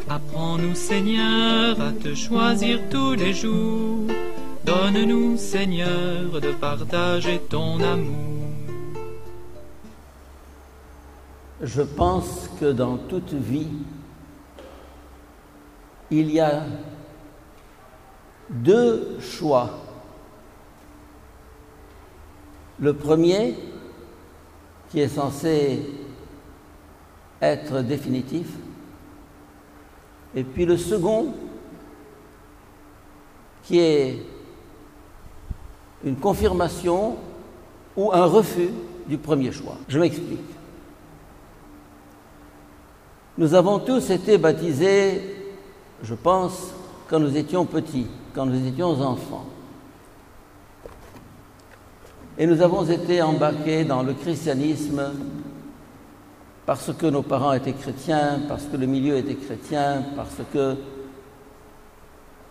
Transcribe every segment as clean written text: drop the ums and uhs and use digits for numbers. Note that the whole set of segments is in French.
Apprends-nous, Seigneur, à te choisir tous les jours. Donne-nous, Seigneur, de partager ton amour. Je pense que dans toute vie, il y a deux choix. Le premier, qui est censé être définitif, et puis le second, qui est une confirmation ou un refus du premier choix. Je m'explique. Nous avons tous été baptisés, je pense, quand nous étions petits, quand nous étions enfants. Et nous avons été embarqués dans le christianisme parce que nos parents étaient chrétiens, parce que le milieu était chrétien, parce que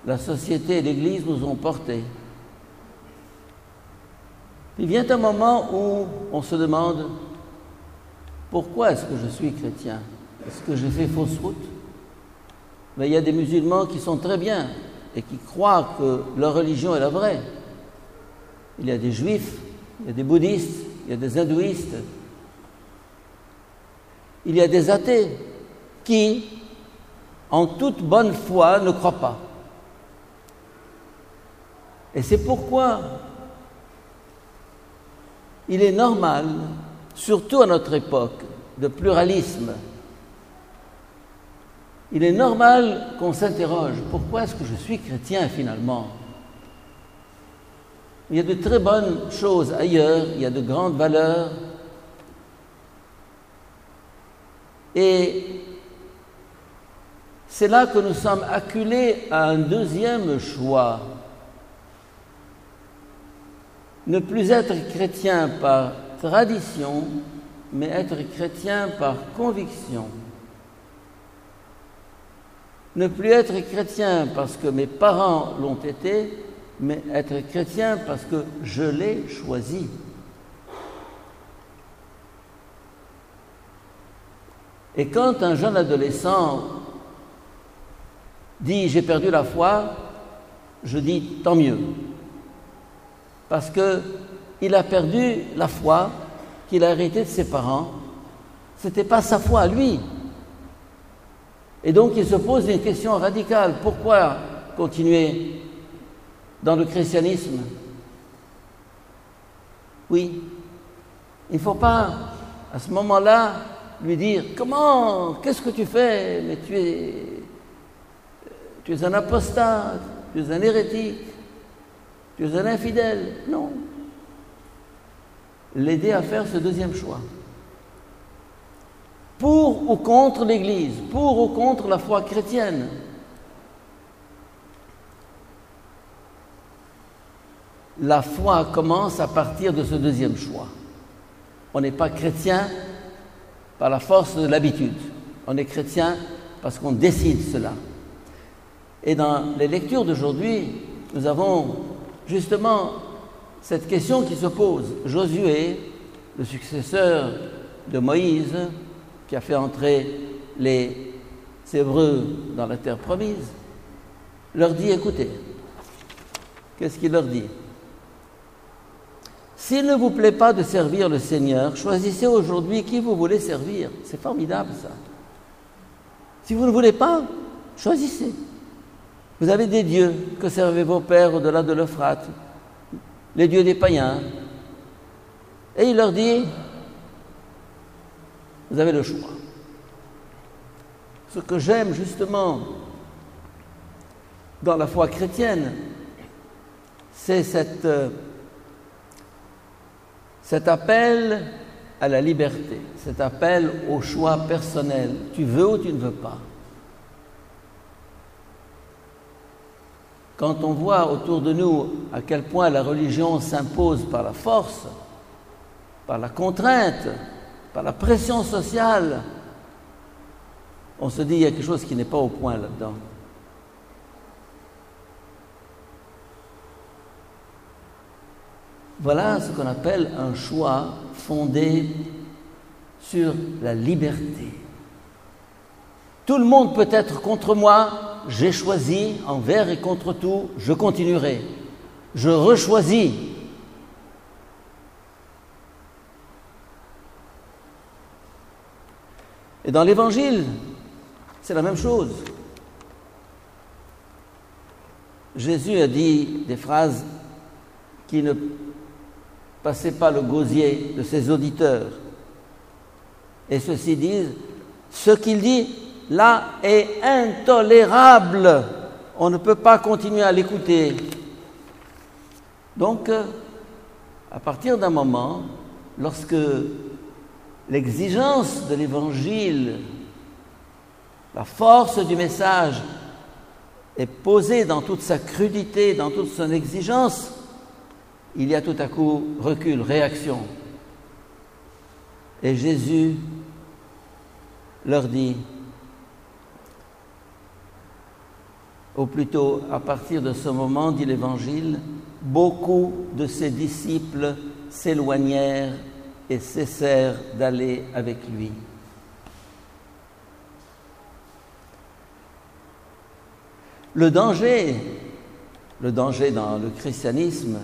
la société et l'Église nous ont portés. Il vient un moment où on se demande pourquoi est-ce que je suis chrétien? Est-ce que j'ai fait fausse route? Mais il y a des musulmans qui sont très bien et qui croient que leur religion est la vraie. Il y a des juifs, il y a des bouddhistes, il y a des hindouistes, il y a des athées qui, en toute bonne foi, ne croient pas. Et c'est pourquoi il est normal, surtout à notre époque de pluralisme, il est normal qu'on s'interroge, pourquoi est-ce que je suis chrétien finalement? Il y a de très bonnes choses ailleurs, il y a de grandes valeurs. Et c'est là que nous sommes acculés à un deuxième choix. Ne plus être chrétien par tradition, mais être chrétien par conviction. Ne plus être chrétien parce que mes parents l'ont été, mais être chrétien parce que je l'ai choisi. Et quand un jeune adolescent dit « j'ai perdu la foi », je dis « tant mieux ». Parce qu'il a perdu la foi qu'il a héritée de ses parents. Ce n'était pas sa foi à lui. Et donc il se pose une question radicale. Pourquoi continuer dans le christianisme? Oui, il ne faut pas, à ce moment-là, lui dire « Comment? Qu'est-ce que tu fais? Mais tu es un apostat, tu es un hérétique, tu es un infidèle. » Non. L'aider à faire ce deuxième choix. Pour ou contre l'Église, pour ou contre la foi chrétienne. La foi commence à partir de ce deuxième choix. On n'est pas chrétien par la force de l'habitude. On est chrétien parce qu'on décide cela. Et dans les lectures d'aujourd'hui, nous avons justement cette question qui se pose. Josué, le successeur de Moïse, qui a fait entrer les Hébreux dans la terre promise, leur dit, écoutez, qu'est-ce qu'il leur dit? S'il ne vous plaît pas de servir le Seigneur, choisissez aujourd'hui qui vous voulez servir. C'est formidable ça. Si vous ne voulez pas, choisissez. Vous avez des dieux que servaient vos pères au-delà de l'Euphrate, les dieux des païens. Et il leur dit, vous avez le choix. Ce que j'aime justement dans la foi chrétienne, c'est cet appel à la liberté, cet appel au choix personnel. Tu veux ou tu ne veux pas. Quand on voit autour de nous à quel point la religion s'impose par la force, par la contrainte, par la pression sociale, on se dit qu'il y a quelque chose qui n'est pas au point là-dedans. Voilà ce qu'on appelle un choix fondée sur la liberté. Tout le monde peut être contre moi, j'ai choisi, envers et contre tout, je continuerai. Je rechoisis. Et dans l'Évangile, c'est la même chose. Jésus a dit des phrases qui ne passaient pas le gosier de ses auditeurs. Et ceux-ci disent, ce qu'il dit là est intolérable. On ne peut pas continuer à l'écouter. Donc, à partir d'un moment, lorsque l'exigence de l'Évangile, la force du message est posée dans toute sa crudité, dans toute son exigence, il y a tout à coup recul, réaction. Et Jésus leur dit, ou plutôt à partir de ce moment, dit l'Évangile, beaucoup de ses disciples s'éloignèrent et cessèrent d'aller avec lui. Le danger dans le christianisme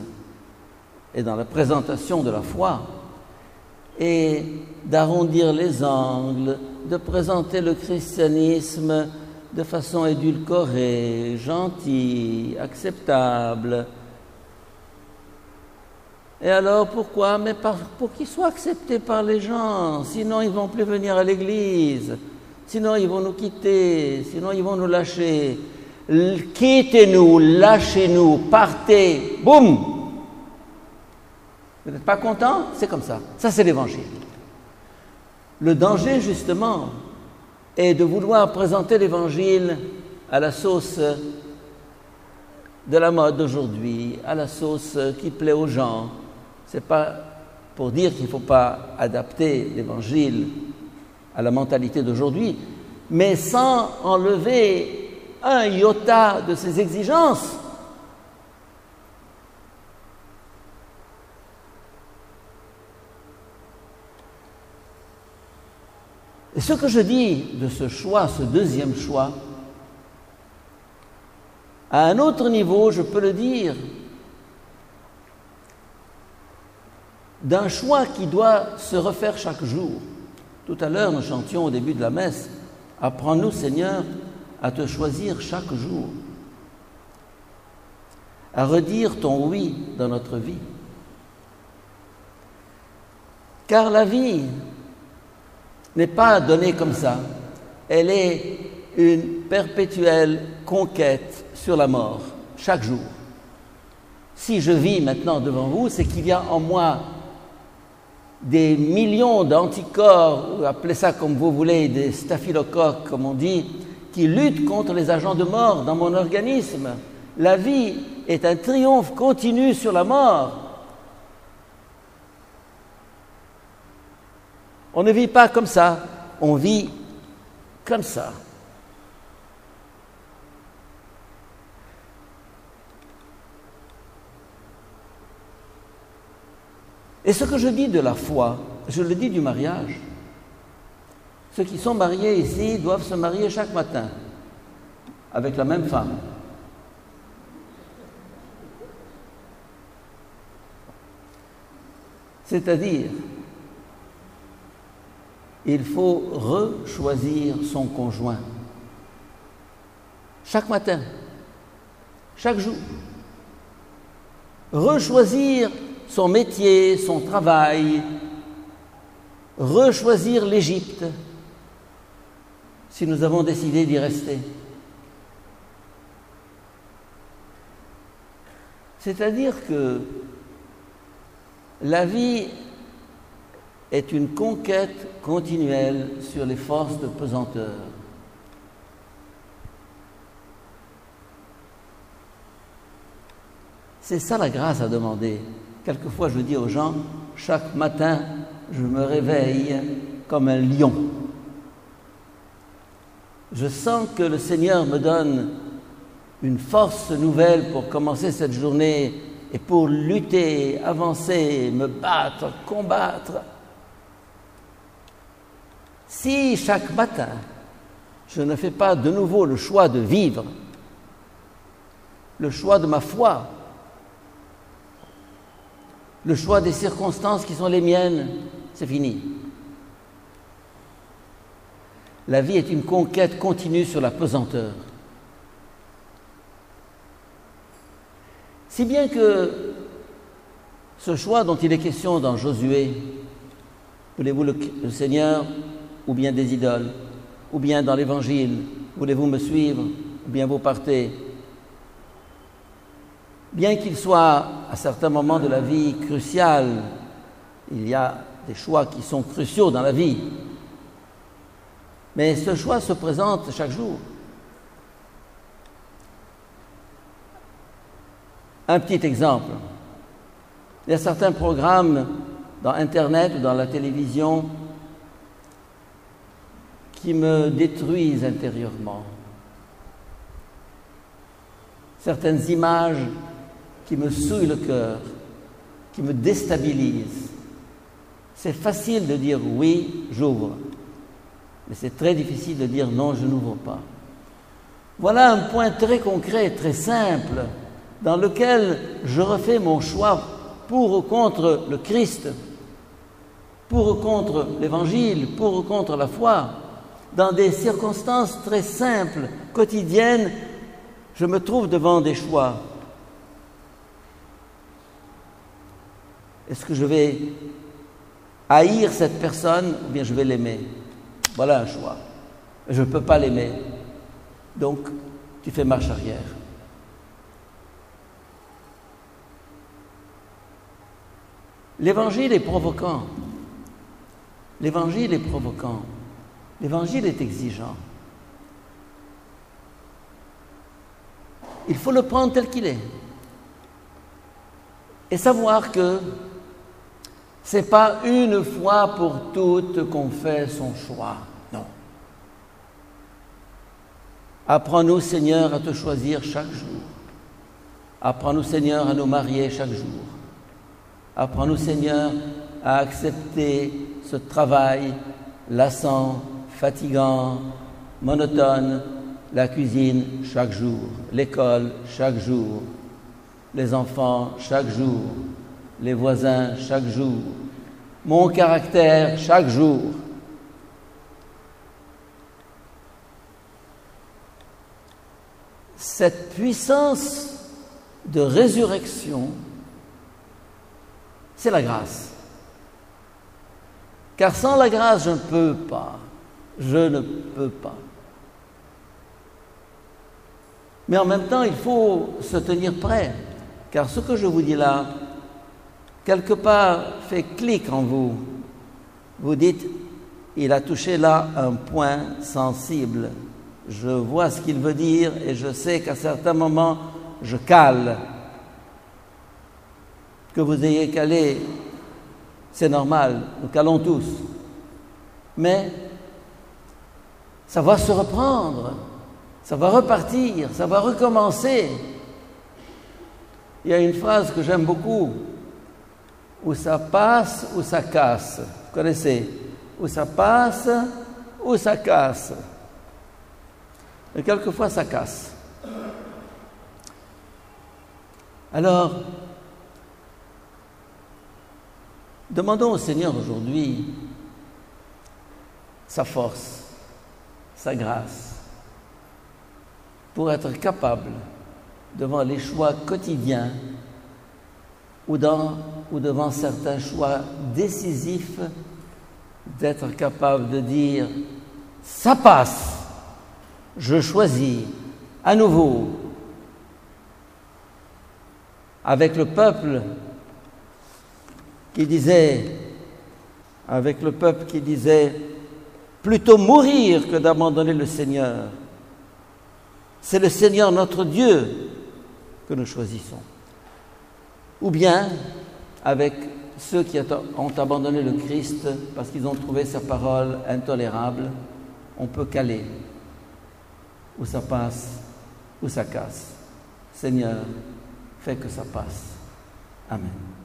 et dans la présentation de la foi est d'arrondir les angles, de présenter le christianisme de façon édulcorée, gentille, acceptable. Et alors pourquoi? Mais pour qu'il soit accepté par les gens, sinon ils ne vont plus venir à l'église, sinon ils vont nous quitter, sinon ils vont nous lâcher. Quittez-nous, lâchez-nous, partez, boum! Vous n'êtes pas content? C'est comme ça. Ça, c'est l'Évangile. Le danger, justement, est de vouloir présenter l'Évangile à la sauce de la mode d'aujourd'hui, à la sauce qui plaît aux gens. Ce n'est pas pour dire qu'il ne faut pas adapter l'Évangile à la mentalité d'aujourd'hui, mais sans enlever un iota de ses exigences. Et ce que je dis de ce choix, ce deuxième choix, à un autre niveau, je peux le dire, d'un choix qui doit se refaire chaque jour. Tout à l'heure, nous chantions au début de la messe, « Apprends-nous, Seigneur, à te choisir chaque jour, à redire ton oui dans notre vie. » Car la vie n'est pas donnée comme ça, elle est une perpétuelle conquête sur la mort, chaque jour. Si je vis maintenant devant vous, c'est qu'il y a en moi des millions d'anticorps, ou appelez ça comme vous voulez, des staphylocoques, comme on dit, qui luttent contre les agents de mort dans mon organisme. La vie est un triomphe continu sur la mort. On ne vit pas comme ça, on vit comme ça. Et ce que je dis de la foi, je le dis du mariage. Ceux qui sont mariés ici doivent se marier chaque matin avec la même femme. C'est-à-dire, il faut rechoisir son conjoint. Chaque matin, chaque jour. Rechoisir son métier, son travail, rechoisir l'Égypte, si nous avons décidé d'y rester. C'est-à-dire que la vie est une conquête continuelle sur les forces de pesanteur. C'est ça la grâce à demander. Quelquefois, je dis aux gens, chaque matin, je me réveille comme un lion. Je sens que le Seigneur me donne une force nouvelle pour commencer cette journée et pour lutter, avancer, me battre, combattre. Si chaque matin, je ne fais pas de nouveau le choix de vivre, le choix de ma foi, le choix des circonstances qui sont les miennes, c'est fini. La vie est une conquête continue sur la pesanteur. Si bien que ce choix dont il est question dans Josué, voulez-vous le Seigneur ou bien des idoles, ou bien dans l'Évangile, voulez-vous me suivre ou bien vous partez, bien qu'il soit à certains moments de la vie crucial, il y a des choix qui sont cruciaux dans la vie, mais ce choix se présente chaque jour. Un petit exemple. Il y a certains programmes dans Internet ou dans la télévision qui me détruisent intérieurement. Certaines images qui me souillent le cœur, qui me déstabilisent. C'est facile de dire oui, j'ouvre. Mais c'est très difficile de dire non, je n'ouvre pas. Voilà un point très concret, très simple, dans lequel je refais mon choix pour ou contre le Christ, pour ou contre l'Évangile, pour ou contre la foi. Dans des circonstances très simples, quotidiennes, je me trouve devant des choix. Est-ce que je vais haïr cette personne ou bien je vais l'aimer? Voilà un choix. Je ne peux pas l'aimer. Donc, tu fais marche arrière. L'Évangile est provoquant. L'Évangile est provoquant. L'Évangile est exigeant. Il faut le prendre tel qu'il est. Et savoir que ce n'est pas une fois pour toutes qu'on fait son choix. Non. Apprends-nous, Seigneur, à te choisir chaque jour. Apprends-nous, Seigneur, à nous marier chaque jour. Apprends-nous, Seigneur, à accepter ce travail lassant, fatigant, monotone, la cuisine chaque jour, l'école chaque jour, les enfants chaque jour, les voisins chaque jour, mon caractère chaque jour. Cette puissance de résurrection, c'est la grâce. Car sans la grâce, je ne peux pas. Je ne peux pas. Mais en même temps, il faut se tenir prêt. Car ce que je vous dis là, quelque part, fait clic en vous. Vous dites, il a touché là un point sensible. Je vois ce qu'il veut dire et je sais qu'à certains moments, je cale. Que vous ayez calé, c'est normal, nous calons tous. Mais ça va se reprendre, ça va repartir, ça va recommencer. Il y a une phrase que j'aime beaucoup, où ça passe, ou ça casse. Vous connaissez? Où ça passe, ou ça casse. Et quelquefois, ça casse. Alors, demandons au Seigneur aujourd'hui sa force, sa grâce, pour être capable, devant les choix quotidiens ou devant certains choix décisifs, d'être capable de dire « ça passe, je choisis à nouveau » avec le peuple qui disait plutôt mourir que d'abandonner le Seigneur. C'est le Seigneur notre Dieu que nous choisissons. Ou bien avec ceux qui ont abandonné le Christ parce qu'ils ont trouvé sa parole intolérable, on peut caler. Ou ça passe, ou ça casse. Seigneur, fais que ça passe. Amen.